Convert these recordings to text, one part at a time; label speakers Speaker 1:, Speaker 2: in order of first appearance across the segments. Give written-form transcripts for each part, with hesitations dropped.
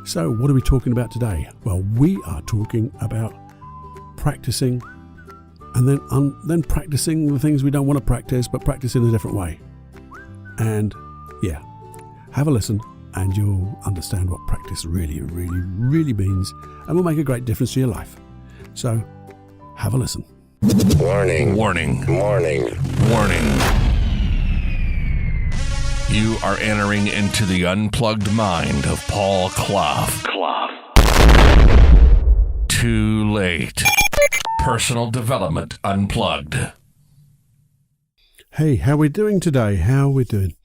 Speaker 1: So what are we talking about today? Well, we are talking about practicing and then practicing the things we don't want to practice, but practice in a different way. And yeah, have a listen and you'll understand what practice really, really, really means and will make a great difference to your life. So have a listen.
Speaker 2: Warning.
Speaker 3: Warning.
Speaker 2: Warning.
Speaker 3: Warning. You are entering into the unplugged mind of Paul Clough. Too late. Personal Development Unplugged.
Speaker 1: Hey, how are we doing today? How are we doing?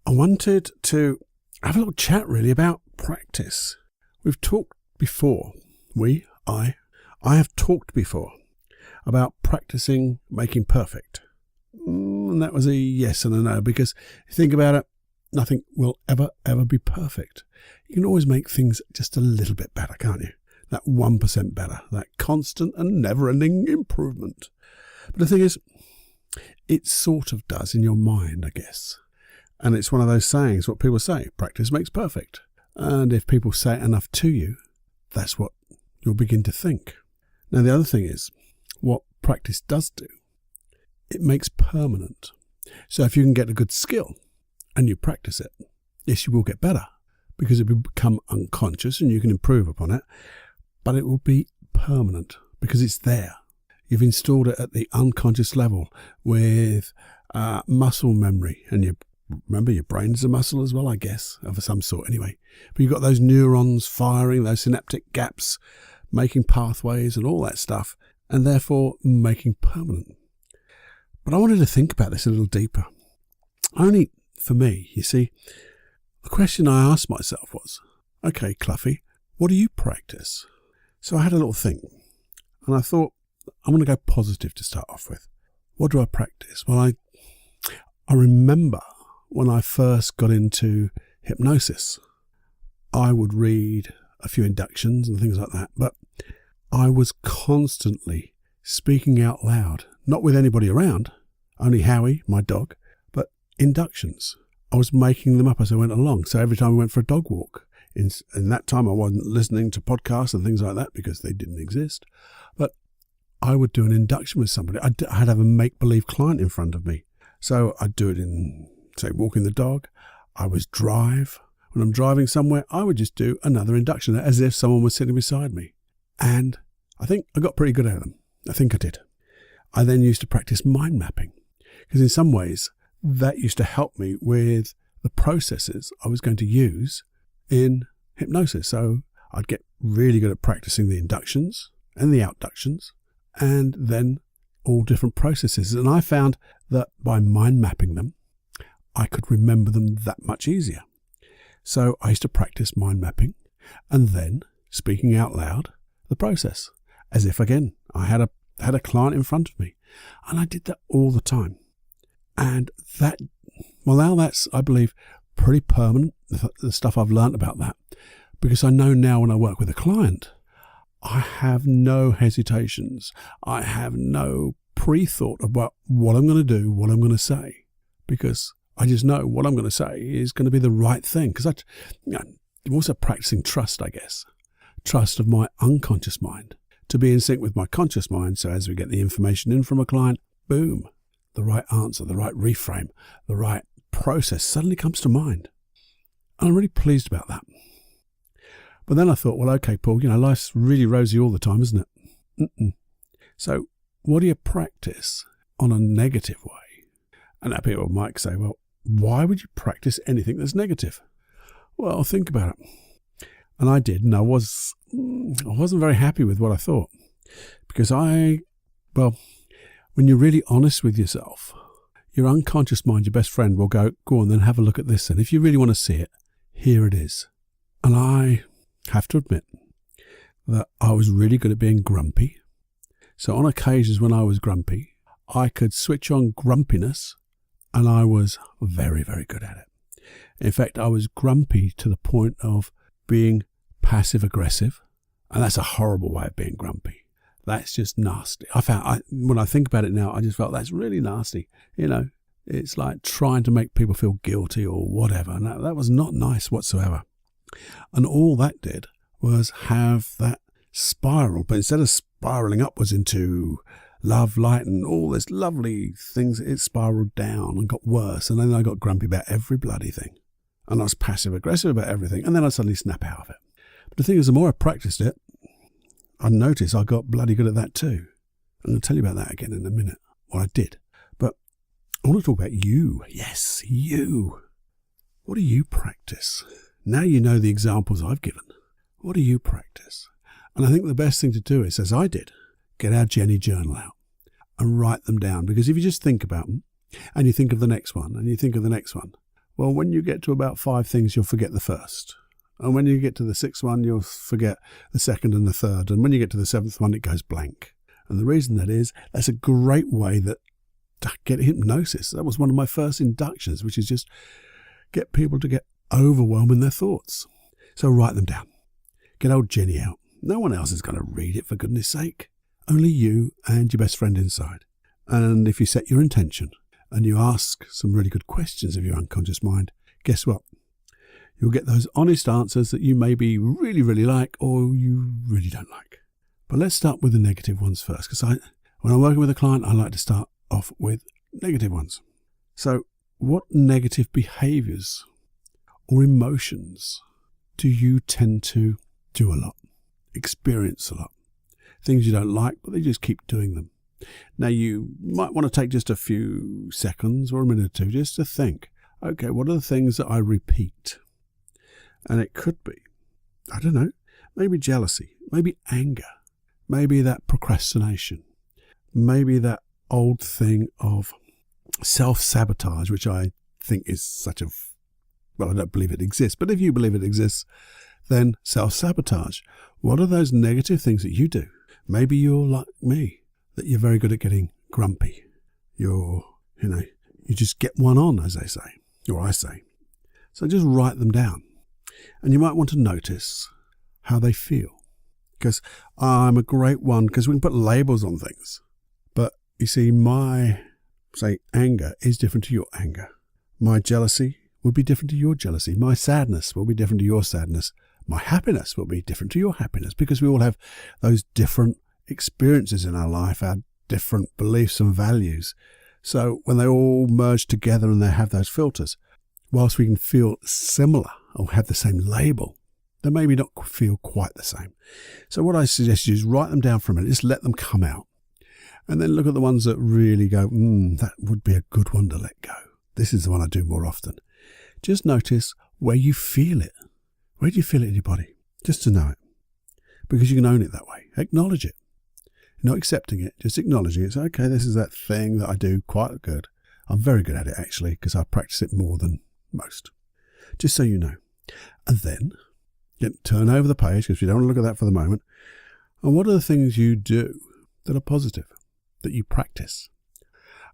Speaker 1: I wanted to have a little chat really about practice. We've talked before. I have talked before about practicing making perfect. And that was a yes and a no, because if you think about it, nothing will ever be perfect. You can always make things just a little bit better, can't you? That 1% better, that constant and never-ending improvement. But the thing is, it sort of does in your mind, I guess. And it's one of those sayings, what people say, practice makes perfect. And if people say it enough to you, that's what you'll begin to think. Now, the other thing is, what practice does do, it makes permanent. So if you can get a good skill and you practice it, yes, you will get better because it will become unconscious and you can improve upon it, but it will be permanent because it's there. You've installed it at the unconscious level with muscle memory, and you remember your brain's a muscle as well, I guess, of some sort anyway. But you've got those neurons firing, those synaptic gaps, making pathways and all that stuff, and therefore making permanent. But I wanted to think about this a little deeper. Only for me, you see, the question I asked myself was, okay, Cluffy, what do you practice? So I had a little think, and I thought, I'm going to go positive to start off with. What do I practice? Well, I remember when I first got into hypnosis, I would read a few inductions and things like that, but I was constantly speaking out loud, not with anybody around, only Howie, my dog, but inductions. I was making them up as I went along. So every time I went for a dog walk, in that time I wasn't listening to podcasts and things like that because they didn't exist, but I would do an induction with somebody. I'd have a make-believe client in front of me. So I'd do it in, say, walking the dog. I was drive. When I'm driving somewhere, I would just do another induction as if someone was sitting beside me. And I think I got pretty good at them. I think I did. I then used to practice mind mapping because in some ways that used to help me with the processes I was going to use in hypnosis. So I'd get really good at practicing the inductions and the outductions and then all different processes. And I found that by mind mapping them, I could remember them that much easier. So I used to practice mind mapping and then speaking out loud the process as if, again, I had a client in front of me. And I did that all the time. And that, well, now that's, I believe, pretty permanent, the stuff I've learned about that. Because I know now when I work with a client, I have no hesitations. I have no pre-thought about what I'm going to do, what I'm going to say. Because I just know what I'm going to say is going to be the right thing. Because I'm also practicing trust, I guess. Trust of my unconscious mind to be in sync with my conscious mind. So as we get the information in from a client, boom, the right answer, the right reframe, the right process suddenly comes to mind. And I'm really pleased about that. But then I thought, well, okay, Paul, life's really rosy all the time, isn't it? So what do you practice on a negative way? And now people might say, well, why would you practice anything that's negative? Well, think about it. And I did, and I wasn't very happy with what I thought. Because when you're really honest with yourself, your unconscious mind, your best friend, will go on, then have a look at this. And if you really want to see it, here it is. And I have to admit that I was really good at being grumpy. So on occasions when I was grumpy, I could switch on grumpiness, and I was very, very good at it. In fact, I was grumpy to the point of being passive aggressive. And that's a horrible way of being grumpy. That's just nasty. When I think about it now, I just felt that's really nasty. It's like trying to make people feel guilty or whatever. And that was not nice whatsoever. And all that did was have that spiral, but instead of spiraling upwards into love, light, and all this lovely things, it spiraled down and got worse. And then I got grumpy about every bloody thing. And I was passive aggressive about everything. And then I'd suddenly snap out of it. But the thing is, the more I practiced it, I noticed I got bloody good at that too. I'm going to tell you about that again in a minute, what I did. But I want to talk about you. Yes, you. What do you practice? Now you know the examples I've given. What do you practice? And I think the best thing to do is, as I did, get our Jenny journal out and write them down. Because if you just think about them, and you think of the next one, and you think of the next one, well, when you get to about 5 things, you'll forget the first. And when you get to the 6th one, you'll forget the 2nd and the 3rd. And when you get to the 7th one, it goes blank. And the reason that is, that's a great way to get hypnosis. That was one of my first inductions, which is just get people to get overwhelmed in their thoughts. So write them down. Get old Jenny out. No one else is going to read it, for goodness sake. Only you and your best friend inside. And if you set your intention and you ask some really good questions of your unconscious mind, guess what? You'll get those honest answers that you maybe really, really like or you really don't like. But let's start with the negative ones first, because when I'm working with a client, I like to start off with negative ones. So what negative behaviors or emotions do you tend to do a lot, experience a lot? Things you don't like, but they just keep doing them. Now, you might want to take just a few seconds or a minute or two just to think, okay, what are the things that I repeat? And it could be, I don't know, maybe jealousy, maybe anger, maybe that procrastination, maybe that old thing of self-sabotage, which I think is such a, well, I don't believe it exists, but if you believe it exists, then self-sabotage. What are those negative things that you do? Maybe you're like me, that you're very good at getting grumpy. You just get one on, as they say, or I say. So just write them down. And you might want to notice how they feel. Because I'm a great one, because we can put labels on things. But you see, my, say, anger is different to your anger. My jealousy will be different to your jealousy. My sadness will be different to your sadness. My happiness will be different to your happiness, because we all have those different experiences in our life, our different beliefs and values. So when they all merge together and they have those filters, whilst we can feel similar or have the same label, they maybe not feel quite the same. So what I suggest you is write them down for a minute, just let them come out, and then look at the ones that really go, that would be a good one to let go. This is the one I do more often. Just notice where you feel it. Where do you feel it in your body? Just to know it. Because you can own it that way. Acknowledge it. Not accepting it, just acknowledging it. So, okay, this is that thing that I do quite good. I'm very good at it, actually, because I practice it more than most. Just so you know. And then, turn over the page, because you don't want to look at that for the moment. And what are the things you do that are positive, that you practice?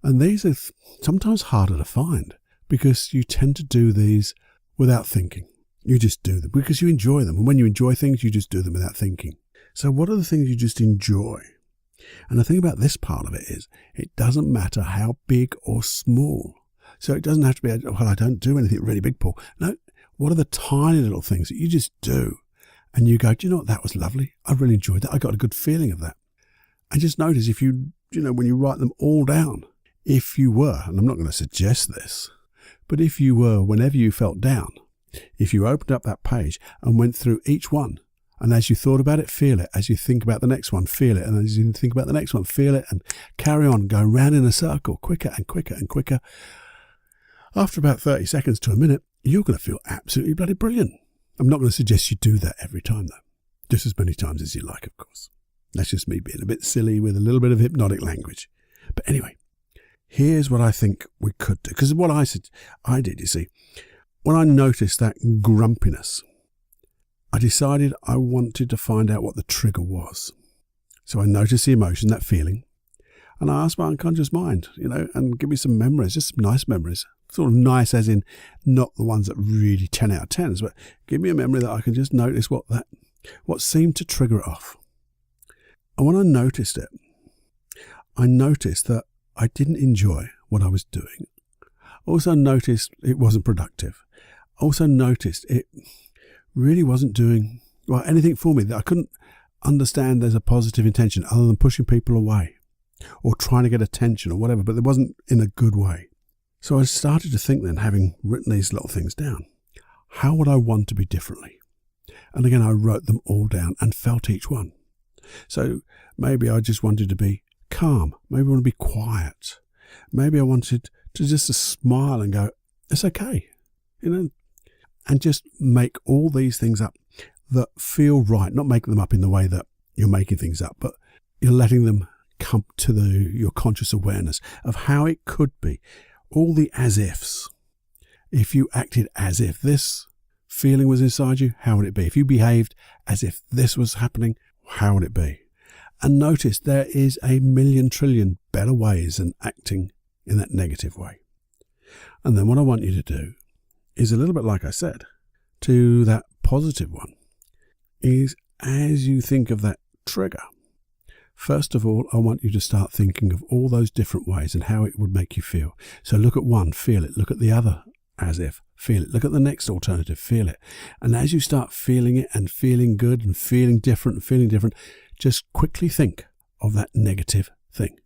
Speaker 1: And these are sometimes harder to find, because you tend to do these without thinking. You just do them because you enjoy them. And when you enjoy things, you just do them without thinking. So what are the things you just enjoy? And the thing about this part of it is, it doesn't matter how big or small. So it doesn't have to be, well, I don't do anything really big, Paul. No, what are the tiny little things that you just do? And you go, do you know what? That was lovely. I really enjoyed that. I got a good feeling of that. And just notice if when you write them all down, if you were, and I'm not going to suggest this, but if you were, whenever you felt down, if you opened up that page and went through each one, and as you thought about it, feel it. As you think about the next one, feel it. And as you think about the next one, feel it. And carry on, go round in a circle, quicker and quicker and quicker. After about 30 seconds to a minute, you're going to feel absolutely bloody brilliant. I'm not going to suggest you do that every time, though. Just as many times as you like, of course. That's just me being a bit silly with a little bit of hypnotic language. But anyway, here's what I think we could do. Because what I did, you see, when I noticed that grumpiness, I decided I wanted to find out what the trigger was. So I noticed the emotion, that feeling, and I asked my unconscious mind, and give me some memories, just some nice memories. Sort of nice as in not the ones that really 10 out of 10s, but give me a memory that I can just notice what seemed to trigger it off. And when I noticed it, I noticed that I didn't enjoy what I was doing. Also noticed it wasn't productive. Also noticed it really wasn't doing anything for me. That I couldn't understand there's a positive intention other than pushing people away or trying to get attention or whatever, but it wasn't in a good way. So I started to think then, having written these little things down, how would I want to be differently? And again, I wrote them all down and felt each one. So maybe I just wanted to be calm. Maybe I want to be quiet. Maybe I wanted to just smile and go, it's okay, and just make all these things up that feel right, not make them up in the way that you're making things up, but you're letting them come to your conscious awareness of how it could be. All the as-ifs. If you acted as if this feeling was inside you, how would it be? If you behaved as if this was happening, how would it be? And notice there is a million trillion better ways than acting in that negative way. And then what I want you to do is a little bit like I said, to that positive one, is as you think of that trigger, first of all, I want you to start thinking of all those different ways and how it would make you feel. So look at one, feel it. Look at the other, as if, feel it. Look at the next alternative, feel it. And as you start feeling it and feeling good and feeling different, just quickly think of that negative thing.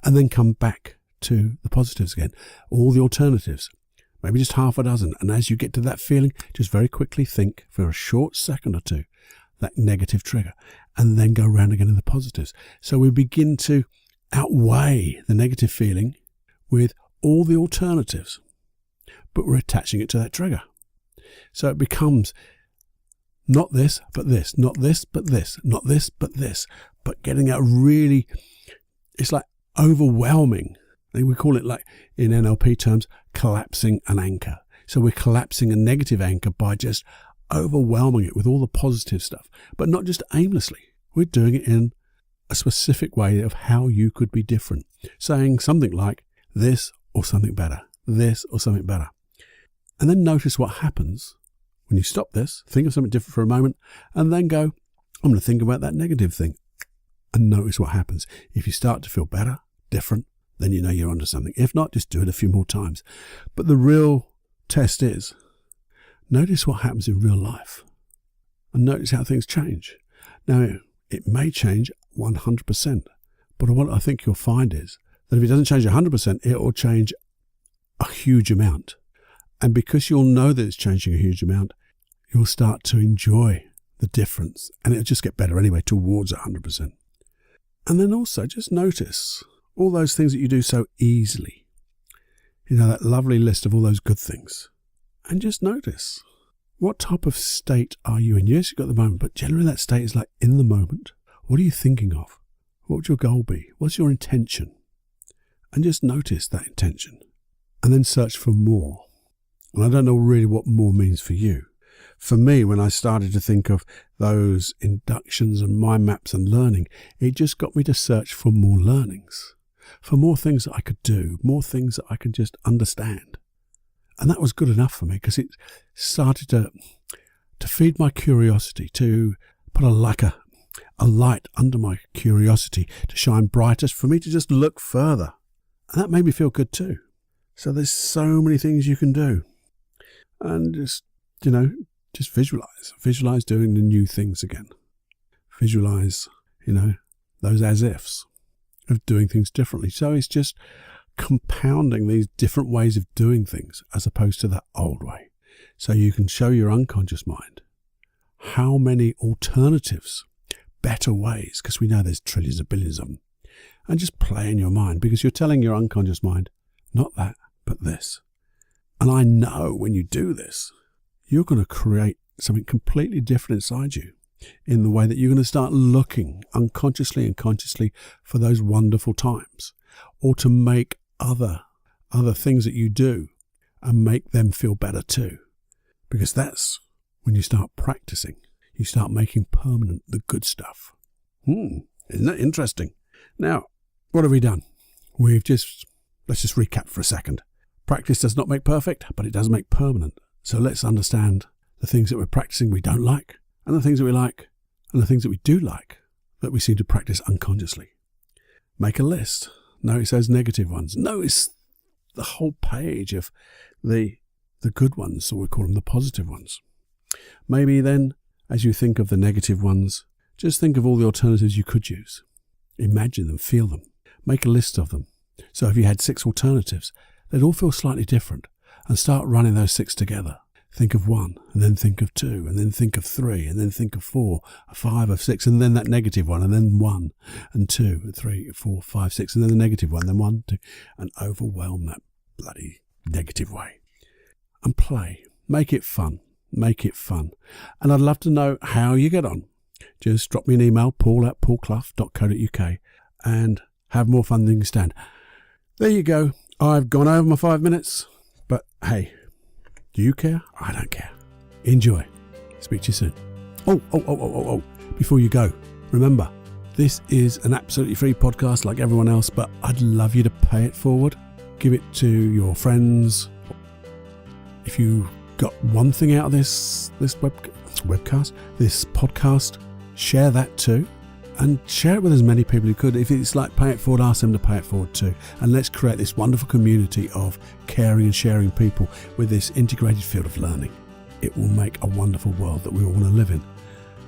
Speaker 1: And then come back to the positives again, all the alternatives, maybe just half a dozen. And as you get to that feeling, just very quickly think for a short second or two, that negative trigger, and then go around again in the positives. So we begin to outweigh the negative feeling with all the alternatives, but we're attaching it to that trigger. So it becomes not this, but this, not this, but this, not this, but this, but getting out really, it's like overwhelming. We call it, like in NLP terms, collapsing an anchor. So we're collapsing a negative anchor by just overwhelming it with all the positive stuff, but not just aimlessly. We're doing it in a specific way of how you could be different, saying something like this or something better, this or something better. And then notice what happens when you stop this, think of something different for a moment, and then go, I'm going to think about that negative thing, and notice what happens. If you start to feel better, different, then you know you're onto something. If not, just do it a few more times. But the real test is, notice what happens in real life and notice how things change. Now, it may change 100%, but what I think you'll find is that if it doesn't change 100%, it will change a huge amount. And because you'll know that it's changing a huge amount, you'll start to enjoy the difference, and it'll just get better anyway towards 100%. And then also just notice all those things that you do so easily. You know, that lovely list of all those good things. And just notice, what type of state are you in? Yes, you've got the moment, but generally that state is like in the moment. What are you thinking of? What would your goal be? What's your intention? And just notice that intention. And then search for more. And I don't know really what more means for you. For me, when I started to think of those inductions and mind maps and learning, it just got me to search for more learnings, for more things that I could do, more things that I can just understand. And that was good enough for me because it started to feed my curiosity, to put a light under my curiosity to shine brightest, for me to just look further. And that made me feel good too. So there's so many things you can do. And just visualize doing the new things again. Visualize, those as-ifs of doing things differently. So it's just compounding these different ways of doing things as opposed to that old way. So you can show your unconscious mind how many alternatives, better ways, because we know there's trillions of billions of them, and just play in your mind because you're telling your unconscious mind, not that, but this. And I know when you do this, you're going to create something completely different inside you in the way that you're going to start looking unconsciously and consciously for those wonderful times, or to make other things that you do and make them feel better too. Because that's when you start practicing, you start making permanent the good stuff. Isn't that interesting? Now, what have we done? Let's just recap for a second. Practice does not make perfect, but it does make permanent. So let's understand the things that we're practicing we don't like, and the things that we like, and the things that we do like, that we seem to practice unconsciously. Make a list. Notice those negative ones. Notice the whole page of the good ones, or we call them the positive ones. Maybe then, as you think of the negative ones, just think of all the alternatives you could use. Imagine them, feel them, make a list of them. So if you had 6 alternatives, they'd all feel slightly different, and start running those 6 together. Think of 1, and then think of 2, and then think of 3, and then think of 4, 5, of 6, and then that negative one, and then 1, and 2, and 3, 4, 5, 6, and then the negative one, then 1, 2, and overwhelm that bloody negative way. And play. Make it fun. Make it fun. And I'd love to know how you get on. Just drop me an email, paul@paulclough.co.uk, and have more fun than you can stand. There you go. I've gone over my 5 minutes, but hey, do you care? I don't care. Enjoy. Speak to you soon. Oh. Before you go, remember, this is an absolutely free podcast like everyone else, but I'd love you to pay it forward. Give it to your friends. If you got one thing out of this webcast, this podcast, share that too. And share it with as many people who could. If it's like pay it forward, ask them to pay it forward too. And let's create this wonderful community of caring and sharing people with this integrated field of learning. It will make a wonderful world that we all want to live in.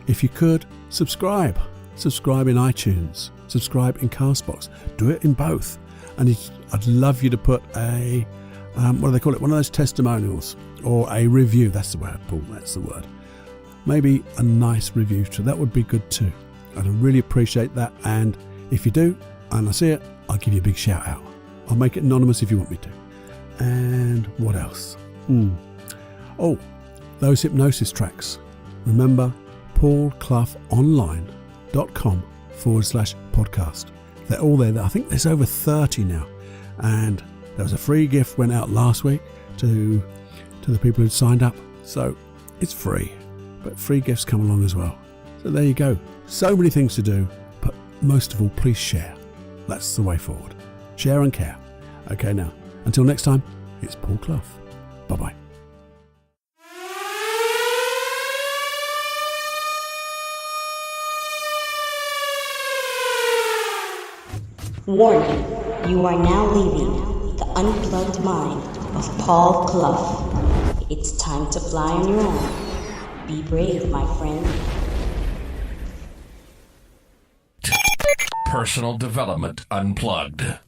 Speaker 1: If you could, subscribe. Subscribe in iTunes. Subscribe in Castbox. Do it in both. And I'd love you to put a, what do they call it? One of those testimonials or a review. That's the word, Paul. That's the word. Maybe a nice review too. That would be good too. And I really appreciate that. And if you do, and I see it, I'll give you a big shout out. I'll make it anonymous if you want me to. And what else? Oh, those hypnosis tracks. Remember, paulcloughonline.com/podcast. They're all there. I think there's over 30 now. And there was a free gift went out last week to the people who'd signed up. So it's free, but free gifts come along as well. So there you go. So many things to do, but most of all, please share. That's the way forward. Share and care. Okay, now, until next time, it's Paul Clough. Bye-bye.
Speaker 2: Warning, you are now leaving the unplugged mind of Paul Clough. It's time to fly on your own. Be brave, my friend.
Speaker 3: Personal Development Unplugged.